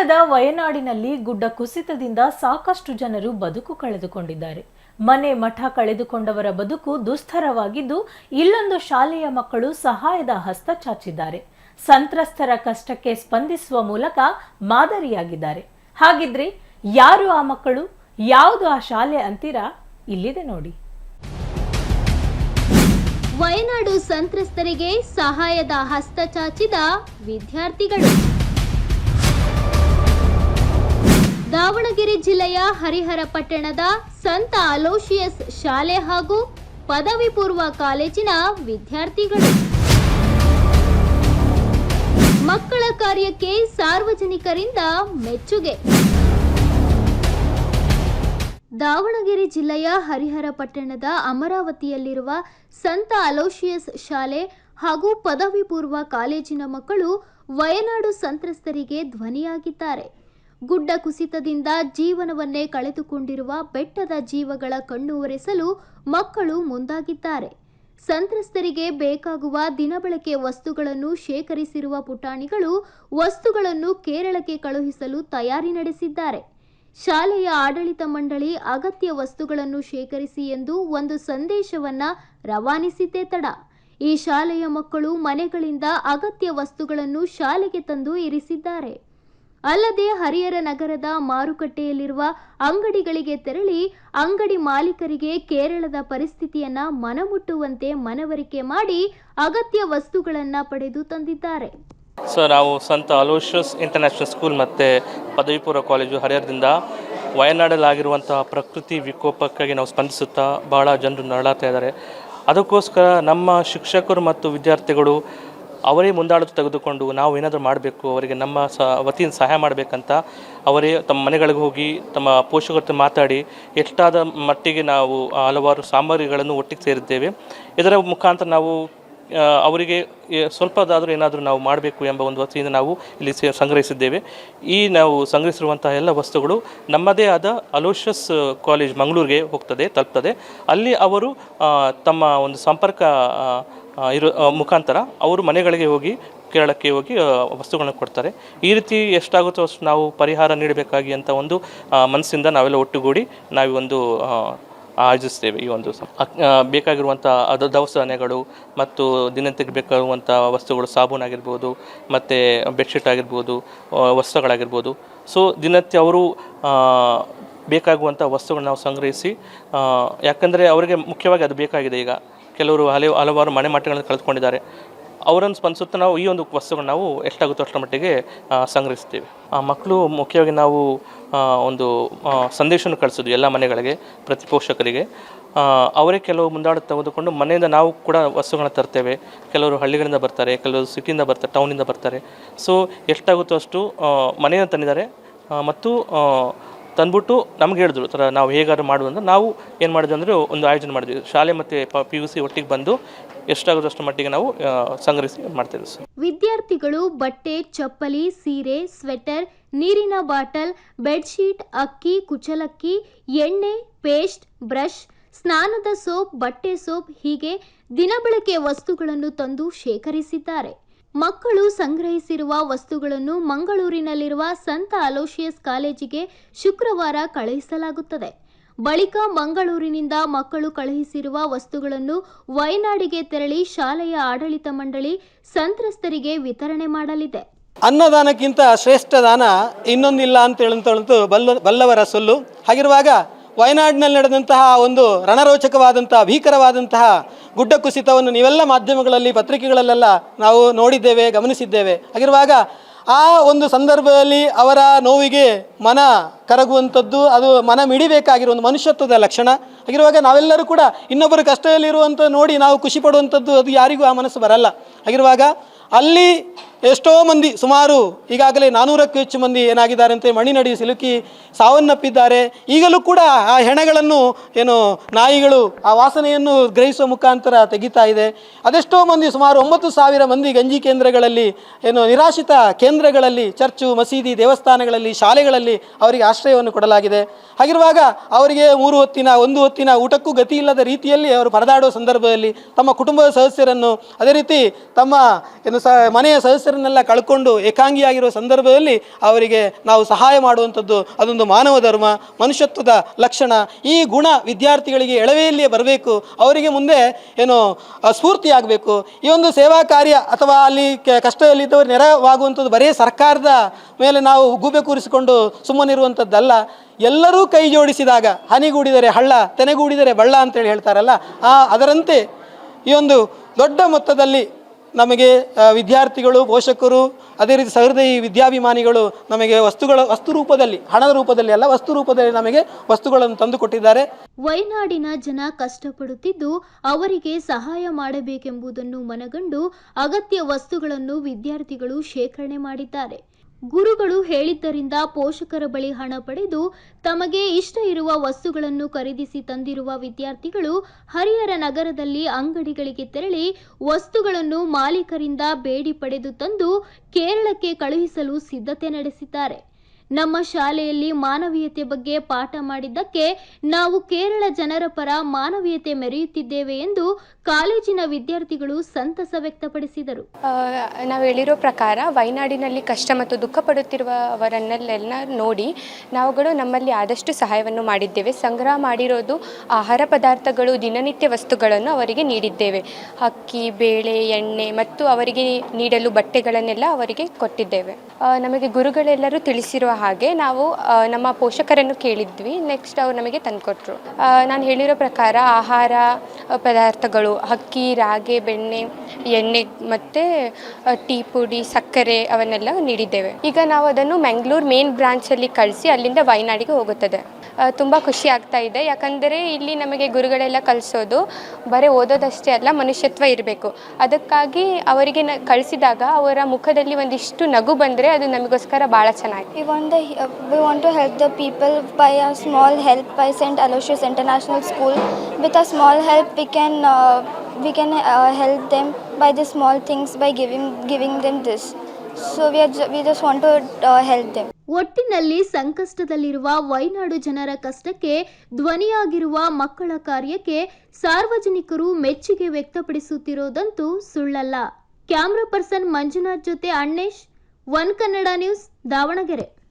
ಕೇರಳದ ವಯನಾಡಿನಲ್ಲಿ ಗುಡ್ಡ ಕುಸಿತದಿಂದ ಸಾಕಷ್ಟು ಜನರು ಬದುಕು ಕಳೆದುಕೊಂಡಿದ್ದಾರೆ. ಮನೆ ಮಠ ಕಳೆದುಕೊಂಡವರ ಬದುಕು ದುಸ್ತರವಾಗಿದ್ದು, ಇಲ್ಲೊಂದು ಶಾಲೆಯ ಮಕ್ಕಳು ಸಹಾಯದ ಹಸ್ತ ಚಾಚಿದ್ದಾರೆ. ಸಂತ್ರಸ್ತರ ಕಷ್ಟಕ್ಕೆ ಸ್ಪಂದಿಸುವ ಮೂಲಕ ಮಾದರಿಯಾಗಿದ್ದಾರೆ. ಹಾಗಿದ್ರೆ ಯಾರು ಆ ಮಕ್ಕಳು, ಯಾವುದು ಆ ಶಾಲೆ ಅಂತೀರಾ? ಇಲ್ಲಿದೆ ನೋಡಿ. ವಯನಾಡು ಸಂತ್ರಸ್ತರಿಗೆ ಸಹಾಯದ ಹಸ್ತ ಚಾಚಿದ ವಿದ್ಯಾರ್ಥಿಗಳು. ದಾವಣಗೆರೆ ಜಿಲ್ಲೆಯ ಹರಿಹರ ಪಟ್ಟಣದ ಸಂತ ಅಲೋಶಿಯಸ್ ಶಾಲೆ ಹಾಗೂ ಪದವಿ ಪೂರ್ವ ಕಾಲೇಜಿನ ವಿದ್ಯಾರ್ಥಿಗಳು. ಮಕ್ಕಳ ಕಾರ್ಯಕ್ಕೆ ಸಾರ್ವಜನಿಕರಿಂದ ಮೆಚ್ಚುಗೆ. ದಾವಣಗೆರೆ ಜಿಲ್ಲೆಯ ಹರಿಹರ ಪಟ್ಟಣದ ಅಮರಾವತಿಯಲ್ಲಿರುವ ಸಂತ ಅಲೋಶಿಯಸ್ ಶಾಲೆ ಹಾಗೂ ಪದವಿ ಪೂರ್ವ ಕಾಲೇಜಿನ ಮಕ್ಕಳು ವಯನಾಡು ಸಂತ್ರಸ್ತರಿಗೆ ಧ್ವನಿಯಾಗಿದ್ದಾರೆ. ಗುಡ್ಡ ಕುಸಿತದಿಂದ ಜೀವನವನ್ನೇ ಕಳೆದುಕೊಂಡಿರುವ ಬೆಟ್ಟದ ಜೀವಗಳ ಕಣ್ಣು ಒರೆಸಲು ಮಕ್ಕಳು ಮುಂದಾಗಿದ್ದಾರೆ. ಸಂತ್ರಸ್ತರಿಗೆ ಬೇಕಾಗುವ ದಿನಬಳಕೆ ವಸ್ತುಗಳನ್ನು ಶೇಖರಿಸಿರುವ ಪುಟಾಣಿಗಳು ವಸ್ತುಗಳನ್ನು ಕೇರಳಕ್ಕೆ ಕಳುಹಿಸಲು ತಯಾರಿ ನಡೆಸಿದ್ದಾರೆ. ಶಾಲೆಯ ಆಡಳಿತ ಮಂಡಳಿ ಅಗತ್ಯ ವಸ್ತುಗಳನ್ನು ಶೇಖರಿಸಿ ಎಂದು ಒಂದು ಸಂದೇಶವನ್ನ ರವಾನಿಸಿದ್ದೇ ತಡ. ಈ ಶಾಲೆಯ ಮಕ್ಕಳು ಮನೆಗಳಿಂದ ಅಗತ್ಯ ವಸ್ತುಗಳನ್ನು ಶಾಲೆಗೆ ತಂದು ಇರಿಸಿದ್ದಾರೆ. ಅಲ್ಲದೆ ಹರಿಹರ ನಗರದ ಮಾರುಕಟ್ಟೆಯಲ್ಲಿರುವ ಅಂಗಡಿಗಳಿಗೆ ತೆರಳಿ ಅಂಗಡಿ ಮಾಲೀಕರಿಗೆ ಕೇರಳದ ಪರಿಸ್ಥಿತಿಯನ್ನ ಮನಮುಟ್ಟುವಂತೆ ಮನವರಿಕೆ ಮಾಡಿ ಅಗತ್ಯ ವಸ್ತುಗಳನ್ನು ಪಡೆದು ತಂದಿದ್ದಾರೆ. ನಾವು ಸಂತ ಅಲೋಶಿಯಸ್ ಇಂಟರ್ನ್ಯಾಷನಲ್ ಸ್ಕೂಲ್ ಮತ್ತು ಪದವಿ ಪೂರ್ವ ಕಾಲೇಜು ಹರಿಹರದಿಂದ ವಯನಾಡಲ್ಲಾಗಿರುವಂತಹ ಪ್ರಕೃತಿ ವಿಕೋಪಕ್ಕಾಗಿ ನಾವು ಸ್ಪಂದಿಸುತ್ತಾ ಬಹಳ ಜನರು ನರಳಾಗ್ತಾ ಇದ್ದಾರೆ. ಅದಕ್ಕೋಸ್ಕರ ನಮ್ಮ ಶಿಕ್ಷಕರು ಮತ್ತು ವಿದ್ಯಾರ್ಥಿಗಳು ಅವರೇ ಮುಂದಾಳತ್ವ ತೆಗೆದುಕೊಂಡು ನಾವು ಏನಾದರೂ ಮಾಡಬೇಕು, ಅವರಿಗೆ ನಮ್ಮ ವತಿಯಿಂದ ಸಹಾಯ ಮಾಡಬೇಕಂತ ಅವರೇ ತಮ್ಮ ಮನೆಗಳಿಗೆ ಹೋಗಿ ತಮ್ಮ ಪೋಷಕರ ಜೊತೆ ಮಾತಾಡಿ ಎಷ್ಟಾದ ಮಟ್ಟಿಗೆ ನಾವು ಹಲವಾರು ಸಾಮಗ್ರಿಗಳನ್ನು ಒಟ್ಟಿಗೆ ಸೇರಿದ್ದೇವೆ. ಇದರ ಮುಖಾಂತರ ನಾವು ಅವರಿಗೆ ಸ್ವಲ್ಪದಾದರೂ ಏನಾದರೂ ನಾವು ಮಾಡಬೇಕು ಎಂಬ ಒಂದು ವತಿಯಿಂದ ನಾವು ಇಲ್ಲಿ ಸಂಗ್ರಹಿಸಿದ್ದೇವೆ. ಈ ನಾವು ಸಂಗ್ರಹಿಸಿರುವಂತಹ ಎಲ್ಲ ವಸ್ತುಗಳು ನಮ್ಮದೇ ಆದ ಅಲೋಶಿಯಸ್ ಕಾಲೇಜ್ ಮಂಗಳೂರಿಗೆ ತಲುಪ್ತದೆ. ಅಲ್ಲಿ ಅವರು ತಮ್ಮ ಒಂದು ಸಂಪರ್ಕ ಮುಖಾಂತರ ಅವರು ಮನೆಗಳಿಗೆ ಹೋಗಿ ಕೇರಳಕ್ಕೆ ಹೋಗಿ ವಸ್ತುಗಳನ್ನು ಕೊಡ್ತಾರೆ. ಈ ರೀತಿ ಎಷ್ಟಾಗುತ್ತೋ ಅಷ್ಟು ನಾವು ಪರಿಹಾರ ನೀಡಬೇಕಾಗಿ ಅಂತ ಒಂದು ಮನಸ್ಸಿಂದ ನಾವೆಲ್ಲ ಒಟ್ಟುಗೂಡಿ ನಾವು ಒಂದು ಆಯೋಜಿಸ್ತೇವೆ. ಈ ಒಂದು ಬೇಕಾಗಿರುವಂಥ ದವಸ ಧಾನ್ಯಗಳು ಮತ್ತು ದಿನನಿತ್ಯಕ್ಕೆ ಬೇಕಾಗುವಂಥ ವಸ್ತುಗಳು, ಸಾಬೂನಾಗಿರ್ಬೋದು ಮತ್ತು ಬೆಡ್ಶೀಟ್ ಆಗಿರ್ಬೋದು, ವಸ್ತ್ರಗಳಾಗಿರ್ಬೋದು. ಸೊ ದಿನನಿತ್ಯ ಅವರು ಬೇಕಾಗುವಂಥ ವಸ್ತುಗಳನ್ನ ನಾವು ಸಂಗ್ರಹಿಸಿ, ಯಾಕಂದರೆ ಅವರಿಗೆ ಮುಖ್ಯವಾಗಿ ಅದು ಬೇಕಾಗಿದೆ. ಈಗ ಕೆಲವರು ಹಲವಾರು ಮನೆ ಮಠಗಳನ್ನು ಕಳೆದುಕೊಂಡಿದ್ದಾರೆ. ಅವರನ್ನು ಸ್ಪಂದಿಸುತ್ತಾ ನಾವು ಈ ಒಂದು ವಸ್ತುಗಳನ್ನ ನಾವು ಎಷ್ಟಾಗುತ್ತೋ ಅಷ್ಟರ ಮಟ್ಟಿಗೆ ಸಂಗ್ರಹಿಸ್ತೀವಿ. ಆ ಮಕ್ಕಳು ಮುಖ್ಯವಾಗಿ ನಾವು ಒಂದು ಸಂದೇಶವನ್ನು ಕಳಿಸಿದ್ವಿ ಎಲ್ಲ ಮನೆಗಳಿಗೆ, ಪ್ರತಿ ಪೋಷಕರಿಗೆ. ಅವರೇ ಕೆಲವು ಮುಂದಾಳತ್ವ ತೆಗೆದುಕೊಂಡು ಮನೆಯಿಂದ ನಾವು ಕೂಡ ವಸ್ತುಗಳನ್ನ ತರ್ತೇವೆ. ಕೆಲವರು ಹಳ್ಳಿಗಳಿಂದ ಬರ್ತಾರೆ, ಕೆಲವರು ಸಿಟಿಯಿಂದ ಬರ್ತಾರೆ, ಟೌನಿಂದ ಬರ್ತಾರೆ. ಸೊ ಎಷ್ಟಾಗುತ್ತೋ ಅಷ್ಟು ಮನೆಯನ್ನು ತಂದಿದ್ದಾರೆ ಮತ್ತು ತಂದ್ಬಿಟ್ಟು ನಮ್ಗೆ ಹೇಳಿದ್ರು ಥರ ನಾವು ಹೇಗಾದ್ರು ಮಾಡುವಂತ ನಾವು ಏನು ಮಾಡಿದ್ವಿ ಅಂದರೆ ಒಂದು ಆಯೋಜನೆ ಮಾಡಿದ್ವಿ. ಶಾಲೆ ಮತ್ತು PUC ಒಟ್ಟಿಗೆ ಬಂದು ಎಷ್ಟಾಗೋದಷ್ಟು ಮಟ್ಟಿಗೆ ನಾವು ಸಂಗ್ರಹಿಸಿ ಮಾಡ್ತೇವೆ. ವಿದ್ಯಾರ್ಥಿಗಳು ಬಟ್ಟೆ, ಚಪ್ಪಲಿ, ಸೀರೆ, ಸ್ವೆಟರ್, ನೀರಿನ ಬಾಟಲ್, ಬೆಡ್ಶೀಟ್, ಅಕ್ಕಿ, ಕುಚಲಕ್ಕಿ, ಎಣ್ಣೆ, ಪೇಸ್ಟ್, ಬ್ರಷ್, ಸ್ನಾನದ ಸೋಪ್, ಬಟ್ಟೆ ಸೋಪ್ ಹೀಗೆ ದಿನಬಳಕೆ ವಸ್ತುಗಳನ್ನು ತಂದು ಶೇಖರಿಸಿದ್ದಾರೆ. ಮಕ್ಕಳು ಸಂಗ್ರಹಿಸಿರುವ ವಸ್ತುಗಳನ್ನು ಮಂಗಳೂರಿನಲ್ಲಿರುವ ಸಂತ ಅಲೋಶಿಯಸ್ ಕಾಲೇಜಿಗೆ ಶುಕ್ರವಾರ ಕಳುಹಿಸಲಾಗುತ್ತದೆ. ಬಳಿಕ ಮಂಗಳೂರಿನಿಂದ ಮಕ್ಕಳು ಕಳುಹಿಸಿರುವ ವಸ್ತುಗಳನ್ನು ವಯನಾಡಿಗೆ ತೆರಳಿ ಶಾಲೆಯ ಆಡಳಿತ ಮಂಡಳಿ ಸಂತ್ರಸ್ತರಿಗೆ ವಿತರಣೆ ಮಾಡಲಿದೆ. ಅನ್ನದಾನಕ್ಕಿಂತ ಶ್ರೇಷ್ಠ ದಾನ ಇನ್ನೊಂದಿಲ್ಲ ಅಂತ ಹೇಳುವಂತೂ ಬಲ್ಲವರ ಸೊಲ್ಲು. ಹಾಗಿರುವಾಗ ವಯನಾಡಿನಲ್ಲಿ ನಡೆದಂತಹ ಒಂದು ರಣರೋಚಕವಾದಂತಹ ಭೀಕರವಾದಂತಹ ಗುಡ್ಡ ಕುಸಿತವನ್ನು ನೀವೆಲ್ಲ ಮಾಧ್ಯಮಗಳಲ್ಲಿ, ಪತ್ರಿಕೆಗಳಲ್ಲೆಲ್ಲ ನಾವು ನೋಡಿದ್ದೇವೆ, ಗಮನಿಸಿದ್ದೇವೆ. ಹಾಗಿರುವಾಗ ಆ ಒಂದು ಸಂದರ್ಭದಲ್ಲಿ ಅವರ ನೋವಿಗೆ ಮನ ಕರಗುವಂಥದ್ದು, ಅದು ಮನ ಮಿಡಿಬೇಕಾಗಿರೋ ಒಂದು ಮನುಷ್ಯತ್ವದ ಲಕ್ಷಣ. ಹಾಗಿರುವಾಗ ನಾವೆಲ್ಲರೂ ಕೂಡ ಇನ್ನೊಬ್ಬರು ಕಷ್ಟದಲ್ಲಿರುವಂಥ ನೋಡಿ ನಾವು ಖುಷಿ ಪಡುವಂಥದ್ದು, ಅದು ಯಾರಿಗೂ ಆ ಮನಸ್ಸು ಬರಲ್ಲ. ಹಾಗಿರುವಾಗ ಅಲ್ಲಿ ಎಷ್ಟೋ ಮಂದಿ, ಸುಮಾರು ಈಗಾಗಲೇ 400ಕ್ಕೂ ಹೆಚ್ಚು ಮಂದಿ ಏನಾಗಿದ್ದಾರೆ ಅಂತ ಮಣ್ಣಿನಡಿ ಸಿಲುಕಿ ಸಾವನ್ನಪ್ಪಿದ್ದಾರೆ. ಈಗಲೂ ಕೂಡ ಆ ಹೆಣಗಳನ್ನು ನಾಯಿಗಳು ಆ ವಾಸನೆಯನ್ನು ಗ್ರಹಿಸುವ ಮುಖಾಂತರ ತೆಗಿತಾ ಇದೆ. ಅದೆಷ್ಟೋ ಮಂದಿ, ಸುಮಾರು 9,000 ಮಂದಿ ಗಂಜಿ ಕೇಂದ್ರಗಳಲ್ಲಿ, ನಿರಾಶ್ರಿತ ಕೇಂದ್ರಗಳಲ್ಲಿ, ಚರ್ಚು, ಮಸೀದಿ, ದೇವಸ್ಥಾನಗಳಲ್ಲಿ, ಶಾಲೆಗಳಲ್ಲಿ ಅವರಿಗೆ ಆಶ್ರಯವನ್ನು ಕೊಡಲಾಗಿದೆ. ಹಾಗಿರುವಾಗ ಅವರಿಗೆ 3 ಹೊತ್ತಿನ 1 ಹೊತ್ತಿನ ಊಟಕ್ಕೂ ಗತಿ ಇಲ್ಲದ ರೀತಿಯಲ್ಲಿ ಅವರು ಪರದಾಡುವ ಸಂದರ್ಭದಲ್ಲಿ ತಮ್ಮ ಕುಟುಂಬದ ಸದಸ್ಯರನ್ನು, ಅದೇ ರೀತಿ ತಮ್ಮ ಮನೆಯ ಸದಸ್ಯರನ್ನು ಸ್ನೇಹಿತರನ್ನೆಲ್ಲ ಕಳ್ಕೊಂಡು ಏಕಾಂಗಿಯಾಗಿರುವ ಸಂದರ್ಭದಲ್ಲಿ ಅವರಿಗೆ ನಾವು ಸಹಾಯ ಮಾಡುವಂಥದ್ದು ಅದೊಂದು ಮಾನವ ಧರ್ಮ, ಮನುಷ್ಯತ್ವದ ಲಕ್ಷಣ. ಈ ಗುಣ ವಿದ್ಯಾರ್ಥಿಗಳಿಗೆ ಎಳವೆಯಲ್ಲಿಯೇ ಬರಬೇಕು, ಅವರಿಗೆ ಮುಂದೆ ಏನು ಸ್ಫೂರ್ತಿಯಾಗಬೇಕು. ಈ ಒಂದು ಸೇವಾ ಕಾರ್ಯ ಅಥವಾ ಅಲ್ಲಿ ಕಷ್ಟದಲ್ಲಿದ್ದವರು ನೆರವಾಗುವಂಥದ್ದು ಬರೀ ಸರ್ಕಾರದ ಮೇಲೆ ನಾವು ಗೂಬೆ ಕೂರಿಸಿಕೊಂಡು ಸುಮ್ಮನಿರುವಂಥದ್ದಲ್ಲ. ಎಲ್ಲರೂ ಕೈ ಜೋಡಿಸಿದಾಗ ಹನಿಗೂಡಿದರೆ ಹಳ್ಳ, ತೆನೆಗೂಡಿದರೆ ಬಳ್ಳ ಅಂತೇಳಿ ಹೇಳ್ತಾರಲ್ಲ, ಅದರಂತೆ ಈ ಒಂದು ದೊಡ್ಡ ಮೊತ್ತದಲ್ಲಿ ನಮಗೆ ವಿದ್ಯಾರ್ಥಿಗಳು, ಪೋಷಕರು, ಅದೇ ರೀತಿ ಸಹೃದಯಿ ವಿದ್ಯಾಭಿಮಾನಿಗಳು ನಮಗೆ ವಸ್ತು ರೂಪದಲ್ಲಿ, ಹಣದ ರೂಪದಲ್ಲಿ ಅಲ್ಲ, ವಸ್ತು ರೂಪದಲ್ಲಿ ನಮಗೆ ವಸ್ತುಗಳನ್ನು ತಂದು ಕೊಟ್ಟಿದ್ದಾರೆ. ವಯನಾಡಿನ ಜನ ಕಷ್ಟಪಡುತ್ತಿದ್ದು ಅವರಿಗೆ ಸಹಾಯ ಮಾಡಬೇಕೆಂಬುದನ್ನು ಮನಗಂಡು ಅಗತ್ಯ ವಸ್ತುಗಳನ್ನು ವಿದ್ಯಾರ್ಥಿಗಳು ಶೇಖರಣೆ ಮಾಡಿದ್ದಾರೆ. ಗುರುಗಳು ಹೇಳಿದ್ದರಿಂದ ಪೋಷಕರ ಬಳಿ ಹಣ ಪಡೆದು ತಮಗೆ ಇಷ್ಟ ಇರುವ ವಸ್ತುಗಳನ್ನು ಖರೀದಿಸಿ ತಂದಿರುವ ವಿದ್ಯಾರ್ಥಿಗಳು ಹರಿಹರ ನಗರದಲ್ಲಿ ಅಂಗಡಿಗಳಿಗೆ ತೆರಳಿ ವಸ್ತುಗಳನ್ನು ಮಾಲೀಕರಿಂದ ಬೇಡಿ ಪಡೆದು ತಂದು ಕೇರಳಕ್ಕೆ ಕಳುಹಿಸಲು ಸಿದ್ಧತೆ ನಡೆಸಿದ್ದಾರೆ. ನಮ್ಮ ಶಾಲೆಯಲ್ಲಿ ಮಾನವೀಯತೆ ಬಗ್ಗೆ ಪಾಠ ಮಾಡಿದ್ದಕ್ಕೆ ನಾವು ಕೇರಳ ಜನರ ಪರ ಮಾನವೀಯತೆ ಮೆರೆಯುತ್ತಿದ್ದೇವೆ ಎಂದು ಕಾಲೇಜಿನ ವಿದ್ಯಾರ್ಥಿಗಳು ಸಂತಸ ವ್ಯಕ್ತಪಡಿಸಿದರು. ನಾವು ಹೇಳಿರೋ ಪ್ರಕಾರ ವಯನಾಡಿನಲ್ಲಿ ಕಷ್ಟ ಮತ್ತು ದುಃಖ ಪಡುತ್ತಿರುವವರನ್ನೆಲ್ಲ ನೋಡಿ ನಾವುಗಳು ನಮ್ಮಲ್ಲಿ ಆದಷ್ಟು ಸಹಾಯವನ್ನು ಮಾಡಿದ್ದೇವೆ. ಸಂಗ್ರಹ ಮಾಡಿರೋದು ಆಹಾರ ಪದಾರ್ಥಗಳು, ದಿನನಿತ್ಯ ವಸ್ತುಗಳನ್ನು ಅವರಿಗೆ ನೀಡಿದ್ದೇವೆ. ಅಕ್ಕಿ, ಬೇಳೆ, ಎಣ್ಣೆ ಮತ್ತು ಅವರಿಗೆ ನೀಡಲು ಬಟ್ಟೆಗಳನ್ನೆಲ್ಲ ಅವರಿಗೆ ಕೊಟ್ಟಿದ್ದೇವೆ. ನಮಗೆ ಗುರುಗಳೆಲ್ಲರೂ ತಿಳಿಸಿರುವ ಹಾಗೆ ನಾವು ನಮ್ಮ ಪೋಷಕರನ್ನು ಕೇಳಿದ್ವಿ. ನೆಕ್ಸ್ಟ್ ಅವರು ನಮಗೆ ತಂದುಕೊಟ್ರು. ನಾನು ಹೇಳಿರೋ ಪ್ರಕಾರ ಆಹಾರ ಪದಾರ್ಥಗಳು, ಅಕ್ಕಿ, ರಾಗಿ, ಬೆಣ್ಣೆ, ಎಣ್ಣೆ ಮತ್ತು ಟೀ ಪುಡಿ, ಸಕ್ಕರೆ ಅವನ್ನೆಲ್ಲ ನೀಡಿದ್ದೇವೆ. ಈಗ ನಾವು ಅದನ್ನು ಮ್ಯಾಂಗ್ಳೂರ್ ಮೇನ್ ಬ್ರಾಂಚಲ್ಲಿ ಕಳಿಸಿ ಅಲ್ಲಿಂದ ವಯನಾಡಿಗೆ ಹೋಗುತ್ತದೆ. ತುಂಬ ಖುಷಿ ಆಗ್ತಾ ಇದೆ. ಯಾಕಂದರೆ ಇಲ್ಲಿ ನಮಗೆ ಗುರುಗಳೆಲ್ಲ ಕಲಿಸೋದು ಬರೀ ಓದೋದಷ್ಟೇ ಅಲ್ಲ, ಮನುಷ್ಯತ್ವ ಇರಬೇಕು. ಅದಕ್ಕಾಗಿ ಅವರಿಗೆ ಕಳಿಸಿದಾಗ ಅವರ ಮುಖದಲ್ಲಿ ಒಂದಿಷ್ಟು ನಗು ಬಂದರೆ ಅದು ನಮಗೋಸ್ಕರ ಭಾಳ ಚೆನ್ನಾಗಿ. We want to help the people by a small help by St. Aloysius International School. With a small help, we can help them by the small things by giving them this. So we just want to help them. ಒಟ್ಟಿನಲ್ಲಿ ಸಂಕಷ್ಟದಲ್ಲಿರುವ ವಯನಾಡು ಜನರ ಕಷ್ಟಕ್ಕೆ ಧ್ವನಿಯಾಗಿರುವ ಮಕ್ಕಳ ಕಾರ್ಯಕ್ಕೆ ಸಾರ್ವಜನಿಕರು ಮೆಚ್ಚುಗೆ ವ್ಯಕ್ತಪಡಿಸುತ್ತಿರೋದಂತೂ ಸುಳ್ಳಲ್ಲ. Camera person Manjunath ಜೊತೆ ಅಣ್ಣೇಶ್, ಒನ್ ಕನ್ನಡ ನ್ಯೂಸ್, ದಾವಣಗೆರೆ.